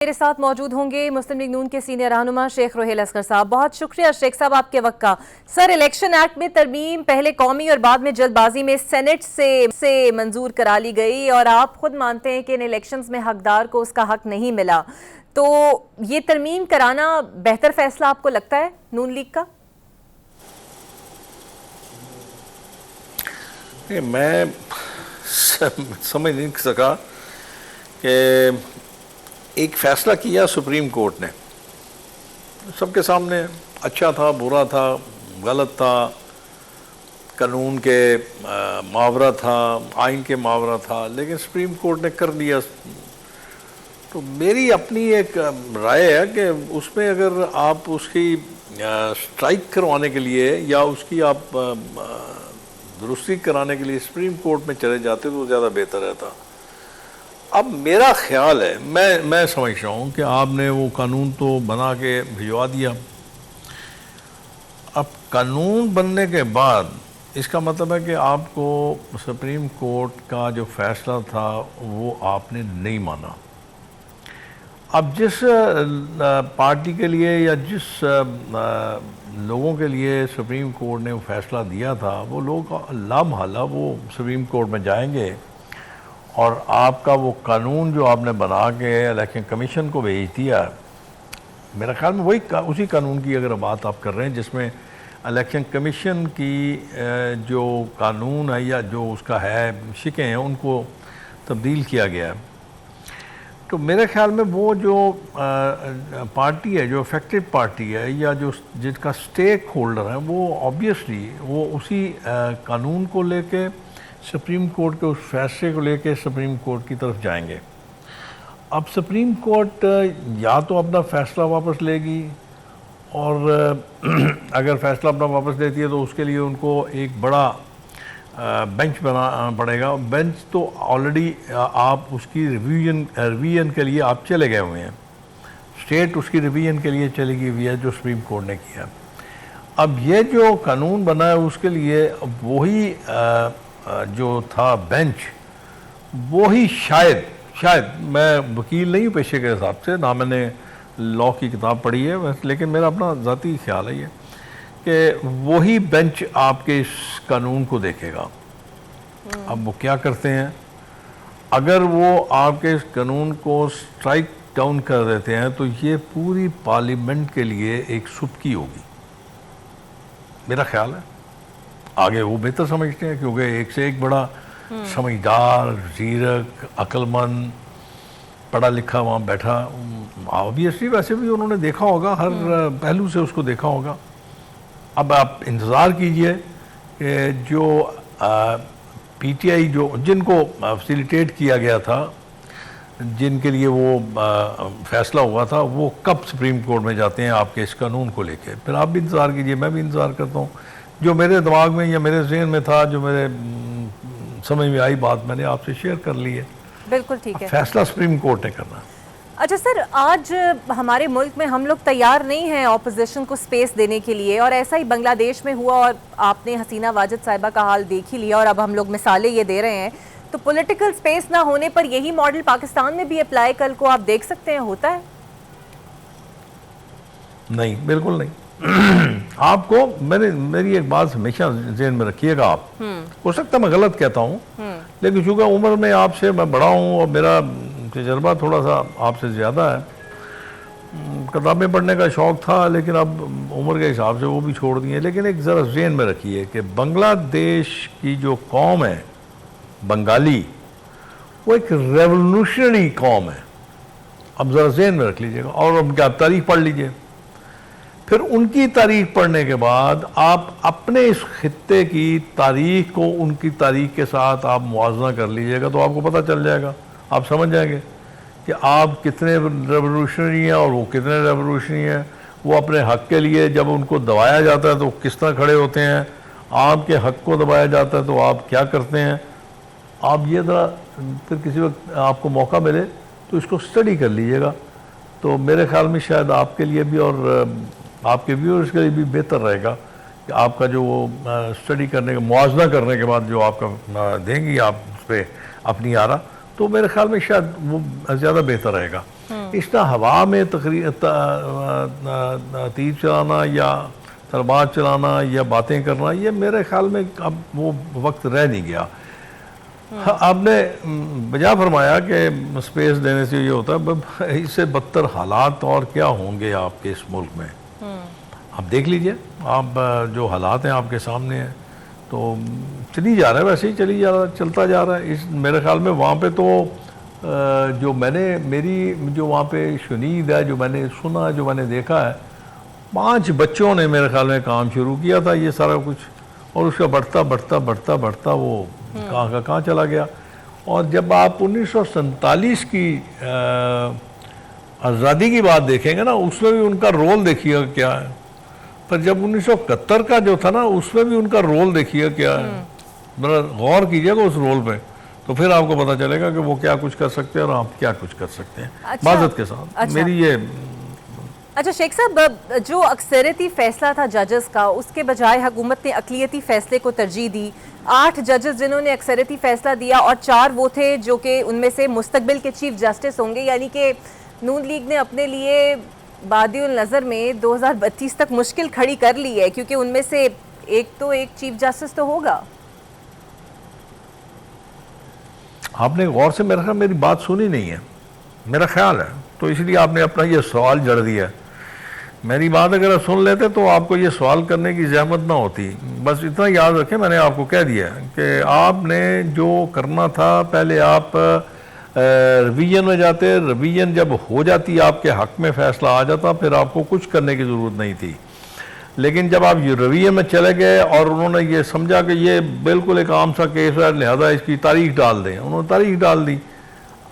मेरे साथ मौजूद होंगे मुस्लिम लीग नून के सीनियर रहनुमा शेख रोहेल असगर साहब। बहुत शुक्रिया शेख साहब आपके वक्त का। सर, इलेक्शन एक्ट में तरमीम पहले कौमी और बाद में जल्दबाजी में सेनेट से मंजूर करा ली गई और आप खुद मानते हैं कि इन इलेक्शंस में हकदार को उसका हक नहीं मिला, तो ये तरमीम कराना बेहतर फैसला आपको लगता है नून लीग का? मैं समझ नहीं सका कि एक फ़ैसला किया सुप्रीम कोर्ट ने, सबके सामने, अच्छा था, बुरा था, गलत था, कानून के मावरा था, आइन के मावरा था, लेकिन सुप्रीम कोर्ट ने कर दिया। तो मेरी अपनी एक राय है कि उसमें अगर आप उसकी स्ट्राइक करवाने के लिए या उसकी आप दुरुस्ती कराने के लिए सुप्रीम कोर्ट में चले जाते तो ज़्यादा बेहतर रहता। अब मेरा ख्याल है, मैं समझ रहा हूँ कि आपने वो कानून तो बना के भिजवा दिया। अब कानून बनने के बाद इसका मतलब है कि आपको सुप्रीम कोर्ट का जो फैसला था वो आपने नहीं माना। अब जिस पार्टी के लिए या जिस लोगों के लिए सुप्रीम कोर्ट ने वो फैसला दिया था, वो लोग लामहला वो सुप्रीम कोर्ट में जाएंगे और आपका वो कानून जो आपने बना के इलेक्शन कमीशन को भेज दिया, मेरा ख्याल में वही उसी कानून की अगर बात आप कर रहे हैं जिसमें इलेक्शन कमीशन की जो कानून है या जो उसका है शिकें हैं उनको तब्दील किया गया है। तो मेरे ख्याल में वो जो पार्टी है, जो अफेक्टेड पार्टी है या जो जिसका स्टेक होल्डर है, वो ऑब्वियसली वो उसी कानून को लेके सुप्रीम कोर्ट के उस फैसले को लेके सुप्रीम कोर्ट की तरफ जाएंगे। अब सुप्रीम कोर्ट या तो अपना फैसला वापस लेगी और अगर फैसला अपना वापस लेती है तो उसके लिए उनको एक बड़ा बेंच बनाना पड़ेगा। बेंच तो ऑलरेडी आप उसकी रिवीजन के लिए आप चले गए हुए हैं, स्टेट उसकी रिवीजन के लिए चली गई हुई है जो सुप्रीम कोर्ट ने किया। अब ये जो कानून बना है उसके लिए वही जो था बेंच, वही शायद मैं वकील नहीं हूँ पेशे के हिसाब से, ना मैंने लॉ की किताब पढ़ी है, लेकिन मेरा अपना ज़ाती ख्याल है ये कि वही बेंच आपके इस कानून को देखेगा। अब वो क्या करते हैं, अगर वो आपके इस कानून को स्ट्राइक डाउन कर देते हैं तो ये पूरी पार्लियामेंट के लिए एक सुबकी होगी, मेरा ख्याल है। आगे वो बेहतर समझते हैं क्योंकि एक से एक बड़ा समझदार, जीरक, अक्लमंद, पढ़ा लिखा वहाँ बैठा, ऑब्वियसली वैसे भी उन्होंने देखा होगा, हर पहलू से उसको देखा होगा। अब आप इंतज़ार कीजिए कि जो पीटीआई जो जिनको फैसिलिटेट किया गया था, जिनके लिए वो फैसला हुआ था, वो कब सुप्रीम कोर्ट में जाते हैं आपके इस कानून को लेके। फिर आप भी इंतज़ार कीजिए, मैं भी इंतज़ार करता हूँ। जो मेरे दिमाग में या मेरे ज़हन में था, जो मेरे समझ में आई बात, मैंने आपसे शेयर कर ली है। बिल्कुल ठीक है, फैसला सुप्रीम कोर्ट ने करना। अच्छा सर, आज हमारे मुल्क में हम लोग तैयार नहीं हैं ऑपोजिशन को स्पेस देने के लिए, और ऐसा ही बांग्लादेश में हुआ और आपने हसीना वाजिद साहिबा का हाल देख ही लिया और अब हम लोग मिसालें ये दे रहे हैं। तो पॉलिटिकल स्पेस ना होने पर यही मॉडल पाकिस्तान में भी अप्लाई कल को आप देख सकते हैं होता है? नहीं, बिल्कुल नहीं। आपको मेरी एक बात हमेशा ज़हन में रखिएगा। आप हो सकता है मैं गलत कहता हूँ, लेकिन चूँकि उम्र में आपसे मैं बड़ा हूँ और मेरा तजर्बा थोड़ा सा आपसे ज़्यादा है, किताबें पढ़ने का शौक़ था लेकिन अब उम्र के हिसाब से वो भी छोड़ दिए। लेकिन एक ज़रा ज़हन में रखिए कि बांग्लादेश की जो कौम है बंगाली, वो एक रेवोल्यूशनरी कौम है। अब ज़रा ज़हन में रख लीजिएगा और उनकी आप तारीख़ पढ़ लीजिए। फिर उनकी तारीख़ पढ़ने के बाद आप अपने इस खित्ते की तारीख़ को उनकी तारीख़ के साथ आप मुआवजा कर लीजिएगा तो आपको पता चल जाएगा, आप समझ जाएंगे कि आप कितने रेवोल्यूशनरी हैं और वो कितने रेवोल्यूशनरी हैं। वो अपने हक़ के लिए जब उनको दबाया जाता है तो किस तरह खड़े होते हैं, आपके हक़ को दबाया जाता है तो आप क्या करते हैं। आप ये ज़रा फिर किसी वक्त आपको मौका मिले तो इसको स्टडी कर लीजिएगा, तो मेरे ख्याल में शायद आपके लिए भी और आपके व्यूअर्स के लिए भी बेहतर रहेगा कि आपका जो वो स्टडी करने का मुआवजा करने के बाद जो आपका देंगी आप उस पर अपनी आरा, तो मेरे ख्याल में शायद वो ज़्यादा बेहतर रहेगा। इसना हवा में तीर चलाना या तलवार चलाना या बातें करना, ये मेरे ख्याल में अब वो वक्त रह नहीं गया। आपने बजा फरमाया कि स्पेस देने से ये होता है, इससे बदतर हालात और क्या होंगे आपके इस मुल्क में। आप देख लीजिए, आप जो हालात हैं आपके सामने हैं, तो चली जा रहा है, वैसे ही चलता जा रहा है। इस मेरे ख्याल में वहाँ पे तो जो मेरी वहाँ पे शुनीद है, जो मैंने सुना, जो मैंने देखा है, 5 बच्चों ने मेरे ख्याल में काम शुरू किया था ये सारा कुछ, और उसका बढ़ता वो कहाँ का कहाँ चला गया। और जब आप 1947 की आज़ादी की बात देखेंगे ना, उसमें भी उनका रोल देखिएगा क्या है। पर जब 1971 का जो था ना, उसमें भी उनका रोल देखिएगा क्या है। जरा गौर कीजिएगा उस रोल पे, तो फिर आपको पता चलेगा कि वो क्या कुछ कर सकते हैं और आप क्या कुछ कर सकते हैं। अच्छा, माज़रत के साथ मेरी ये। अच्छा शेख साहब, जो अक्सरियती फैसला था जजेस का, उसके बजाय हुकूमत ने अक़लियती फैसले को तरजीह दी। 8 जजेस जिन्होंने अक्सरियती फैसला दिया और 4 वो थे जो कि उनमें से मुस्तकबिल के चीफ जस्टिस होंगे, यानी कि नून लीग ने अपने लिए बादिउल नज़र में 2032 तक मुश्किल खड़ी कर ली है, क्योंकि उनमें से एक चीफ जस्टिस तो होगा। आपने गौर से मेरी बात सुनी नहीं है, मेरा ख्याल है, तो इसलिए आपने अपना ये सवाल जड़ दिया। मेरी बात अगर आप सुन लेते तो आपको ये सवाल करने की ज़हमत ना होती। बस इतना याद रखें, मैंने आपको कह दिया कि आपने जो करना था, पहले आप रिवीजन में जाते, रिवीजन जब हो जाती आपके हक में फैसला आ जाता, फिर आपको कुछ करने की ज़रूरत नहीं थी। लेकिन जब आप रिवीजन में चले गए और उन्होंने ये समझा कि ये बिल्कुल एक आम सा केस है, लिहाजा इसकी तारीख डाल दें, उन्होंने तारीख डाल दी।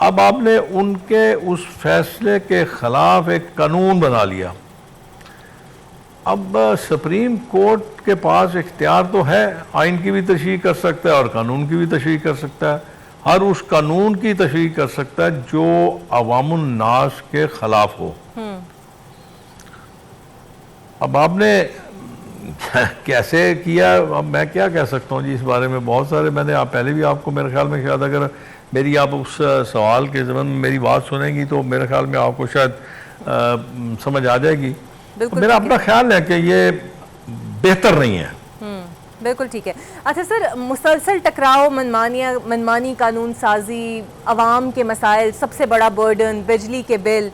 अब आपने उनके उस फैसले के ख़िलाफ़ एक कानून बना लिया। अब सुप्रीम कोर्ट के पास इख्तियार तो है, आइन की भी तशरीह कर सकता है और कानून की भी तशरीह कर सकता है। हर उस कानून की तशरीह कर सकता है जो अवामुन नास के ख़िलाफ़ हो। अब आपने कैसे किया, अब मैं क्या कह सकता हूँ जी इस बारे में। बहुत सारे मैंने आप पहले भी आपको मेरे ख्याल में शायद अगर मेरी आप उस सवाल के ज़मन में मेरी बात सुनेंगी तो मेरे ख्याल में आपको शायद समझ आ जाएगी। तो मेरा अपना ख्याल है कि ये बेहतर नहीं है। बिल्कुल ठीक है। अच्छा सर, मुसलसल टकराव, मनमानी कानून साजी, अवाम के मसाइल, सबसे बड़ा बर्डन बिजली के बिल।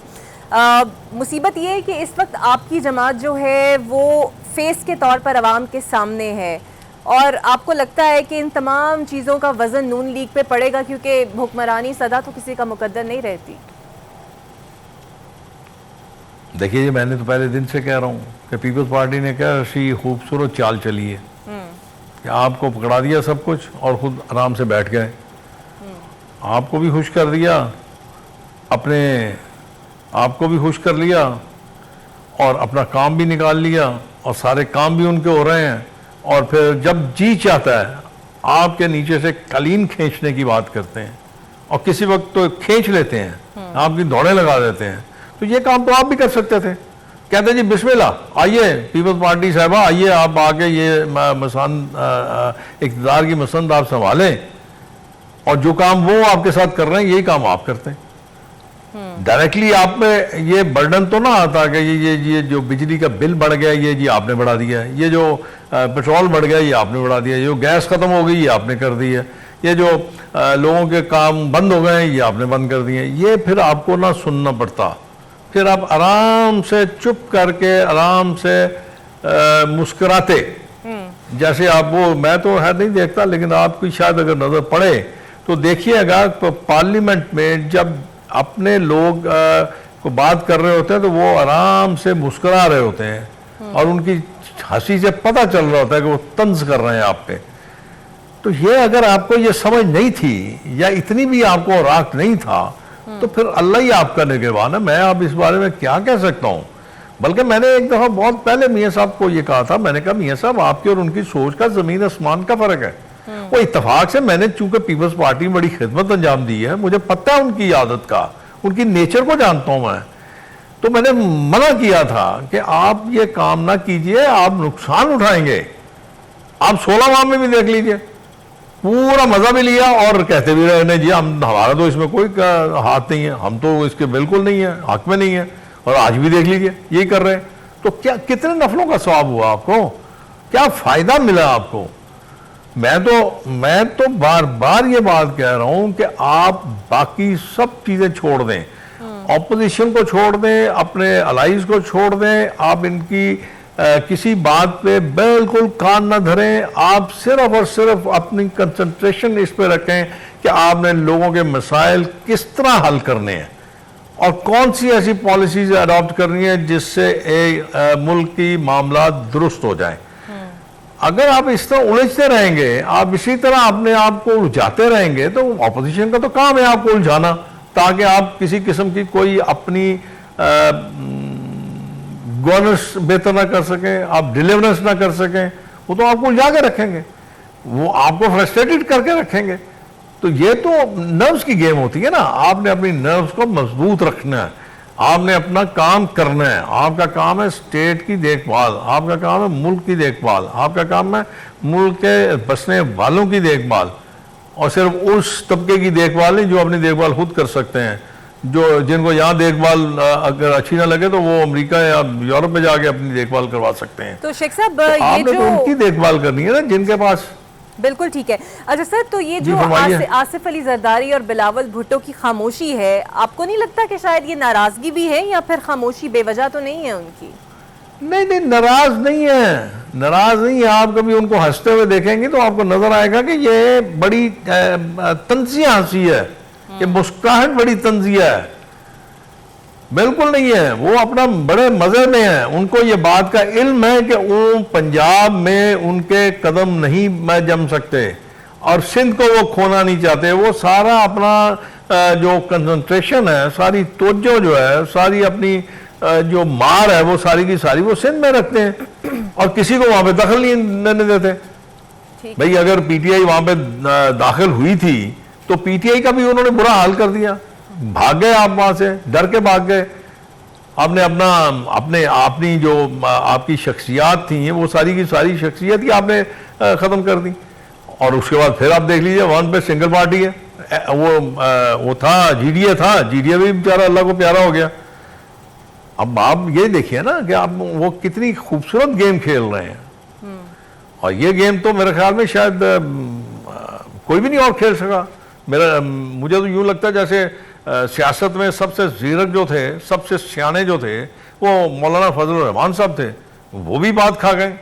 मुसीबत ये है कि इस वक्त आपकी जमात जो है वो फेस के तौर पर अवाम के सामने है, और आपको लगता है कि इन तमाम चीज़ों का वज़न नून लीग पे पड़ेगा, क्योंकि हुक्मरानी सदा तो किसी का मुकद्दर नहीं रहती। देखिए, मैंने तो पहले दिन से कह रहा हूँ कि पीपल्स पार्टी ने क्या ऐसी खूबसूरत चाल चली है कि आपको पकड़ा दिया सब कुछ और खुद आराम से बैठ गए। आपको भी खुश कर दिया, अपने आपको भी खुश कर लिया और अपना काम भी निकाल लिया, और सारे काम भी उनके हो रहे हैं। और फिर जब जी चाहता है आपके नीचे से कालीन खींचने की बात करते हैं, और किसी वक्त तो खींच लेते हैं, आपकी दौड़ें लगा देते हैं। तो ये काम तो आप भी कर सकते थे। कहते जी बिस्मिल्लाह, आइए पीपल्स पार्टी साहबा, आइए आप आके ये इक़्तिदार की मसंद आप संभालें, और जो काम वो आपके साथ कर रहे हैं यही काम आप करते हैं। डायरेक्टली आप में ये बर्डन तो ना आता कि ये जो बिजली का बिल बढ़ गया ये जी आपने बढ़ा दिया, ये जो पेट्रोल बढ़ गया ये आपने बढ़ा दिया, जो गैस ख़त्म हो गई ये आपने कर दी है, ये जो लोगों के काम बंद हो गए ये आपने बंद कर दिए। ये फिर आपको ना सुनना पड़ता, फिर आप आराम से चुप करके आराम से मुस्कुराते, जैसे आप वो, मैं तो है नहीं देखता, लेकिन आपकी शायद अगर नज़र पड़े तो देखिएगा तो पार्लियामेंट में जब अपने लोग को बात कर रहे होते हैं तो वो आराम से मुस्कुरा रहे होते हैं, और उनकी हंसी से पता चल रहा होता है कि वो तंज कर रहे हैं आप पे। तो ये अगर आपको ये समझ नहीं थी या इतनी भी आपको राख नहीं था, तो फिर अल्लाह ही आपका निगहबान है। मैं अब इस बारे में क्या कह सकता हूँ। बल्कि मैंने एक दफ़ा बहुत पहले मियाँ साहब को ये कहा था, मैंने कहा मियाँ साहब आपकी और उनकी सोच का ज़मीन आसमान का फ़र्क है। वो इत्तेफाक से मैंने चूंकि पीपल्स पार्टी में बड़ी खिदमत अंजाम दी है, मुझे पता है उनकी आदत का, उनकी नेचर को जानता हूँ मैं, तो मैंने मना किया था कि आप ये काम ना कीजिए, आप नुकसान उठाएंगे। आप 16 माह में भी देख लीजिए, पूरा मजा भी लिया और कहते भी रहे नहीं जी हमारा तो इसमें कोई हाथ नहीं है, हम तो इसके बिल्कुल नहीं है, हक में नहीं है, और आज भी देख लीजिए यही कर रहे हैं। तो क्या कितने नफलों का सवाब हुआ आपको, क्या फायदा मिला आपको? मैं तो बार बार ये बात कह रहा हूं कि आप बाकी सब चीजें छोड़ दें, ऑपोजिशन को छोड़ दें, अपने अलाइज को छोड़ दें, आप इनकी किसी बात पे बिल्कुल कान ना धरें, आप सिर्फ और सिर्फ अपनी कंसंट्रेशन इस पे रखें कि आपने लोगों के मसाइल किस तरह हल करने हैं और कौन सी ऐसी पॉलिसीज अडॉप्ट करनी है जिससे मुल्क की मामला दुरुस्त हो जाए। अगर आप इस तरह उलझते रहेंगे, आप इसी तरह अपने आप को उलझाते रहेंगे, तो ऑपोजिशन का तो काम है आपको उलझाना, ताकि आप किसी किस्म की कोई अपनी गवर्नेंस बेहतर ना कर सकें, आप डिलीवरेंस ना कर सकें, वो तो आपको उलझा के रखेंगे, वो आपको फ्रस्ट्रेटेड करके रखेंगे। तो ये तो नर्व्स की गेम होती है ना, आपने अपनी नर्व्स को मजबूत रखना है, आपने अपना काम करना है। आपका काम है स्टेट की देखभाल, आपका काम है मुल्क की देखभाल, आपका काम है मुल्क के बसने वालों की देखभाल, और सिर्फ उस तबके की देखभाल नहीं जो अपनी देखभाल खुद कर सकते हैं, जो जिनको यहाँ देखभाल अगर अच्छी ना लगे तो वो अमेरिका या यूरोप में जाके अपनी देखभाल करवा सकते हैं। तो शेख साहब तो ये आपने जो तो उनकी देखभाल करनी है ना जिनके पास। बिल्कुल ठीक है। अच्छा सर, तो ये जो आसिफ अली जरदारी और बिलावल भुट्टो की खामोशी है, आपको नहीं लगता कि शायद ये नाराजगी भी है, या फिर खामोशी बेवजह तो नहीं है उनकी? नहीं, नाराज नहीं है, नाराज नहीं है। आप कभी उनको हंसते हुए देखेंगे तो आपको नजर आएगा कि ये बड़ी तंजिया हंसी है, ये मुस्कुराहट बड़ी तंजिया है, बिल्कुल नहीं है। वो अपना बड़े मजे में है, उनको ये बात का इल्म है कि वो पंजाब में उनके कदम नहीं जम सकते और सिंध को वो खोना नहीं चाहते। वो सारा अपना जो कंसंट्रेशन है, सारी तवज्जो जो है, सारी अपनी जो मार है, वो सारी की सारी वो सिंध में रखते हैं और किसी को वहां पे दखल नहीं देने देते। भाई अगर पीटीआई वहां पे दाखिल हुई थी तो पीटीआई का भी उन्होंने बुरा हाल कर दिया, भाग गए आप वहां से, डर के भाग गए। आपने अपनी जो आपकी शख्सियात थी वो सारी की सारी शख्सियत ही आपने खत्म कर दी। और उसके बाद फिर आप देख लीजिए वहां पे सिंगल पार्टी है, वो था जीडीए था, जीडीए भी बेचारा अल्लाह को प्यारा हो गया। अब आप ये देखिए ना कि आप वो कितनी खूबसूरत गेम खेल रहे हैं, और ये गेम तो मेरे ख्याल में शायद कोई भी नहीं और खेल सका। मुझे तो यूं लगता है जैसे सियासत में सबसे जीरक जो थे, सबसे सियाने जो थे, वो मौलाना फजल रहमान साहब थे, वो भी बात खा गए।